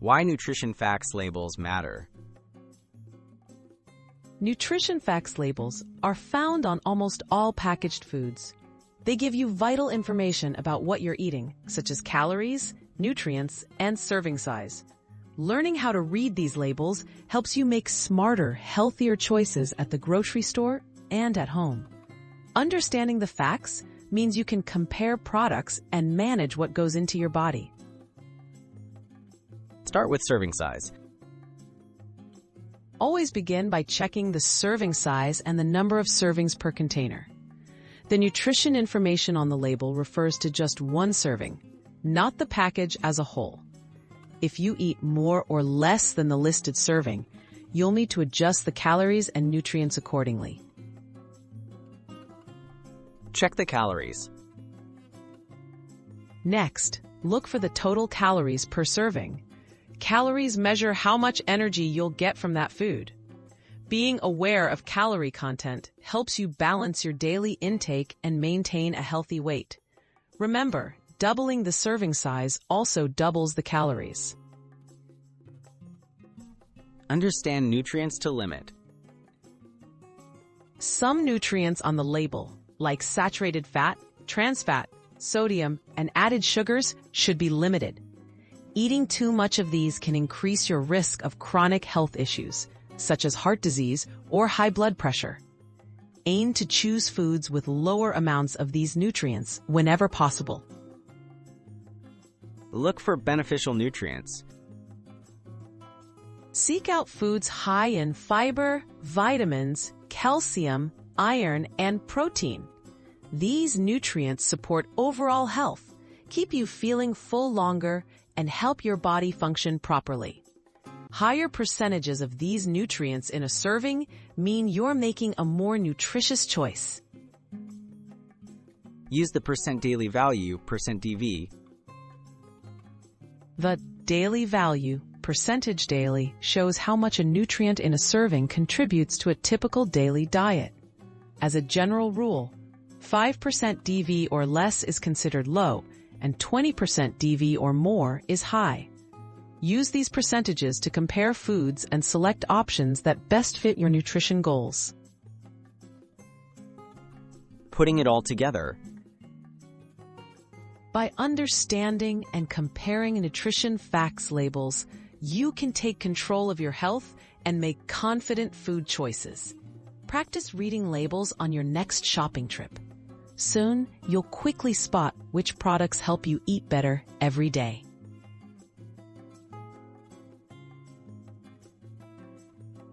Why nutrition facts labels matter. Nutrition facts labels are found on almost all packaged foods. They give you vital information about what you're eating, such as calories, nutrients, and serving size. Learning how to read these labels helps you make smarter, healthier choices at the grocery store and at home. Understanding the facts means you can compare products and manage what goes into your body. Start with serving size. Always begin by checking the serving size and the number of servings per container. The nutrition information on the label refers to just one serving, not the package as a whole. If you eat more or less than the listed serving, you'll need to adjust the calories and nutrients accordingly. Check the calories. Next, look for the total calories per serving. Calories measure how much energy you'll get from that food. Being aware of calorie content helps you balance your daily intake and maintain a healthy weight. Remember, doubling the serving size also doubles the calories. Understand nutrients to limit. Some nutrients on the label, like saturated fat, trans fat, sodium, and added sugars, should be limited. Eating too much of these can increase your risk of chronic health issues, such as heart disease or high blood pressure. Aim to choose foods with lower amounts of these nutrients whenever possible. Look for beneficial nutrients. Seek out foods high in fiber, vitamins, calcium, iron, and protein. These nutrients support overall health, keep you feeling full longer, and help your body function properly. Higher percentages of these nutrients in a serving mean you're making a more nutritious choice. Use the percent daily value, %DV. The daily value, percentage daily, shows how much a nutrient in a serving contributes to a typical daily diet. As a general rule, 5% DV or less is considered low, and 20% DV or more is high. Use these percentages to compare foods and select options that best fit your nutrition goals. Putting it all together. By understanding and comparing nutrition facts labels, you can take control of your health and make confident food choices. Practice reading labels on your next shopping trip. Soon, you'll quickly spot which products help you eat better every day.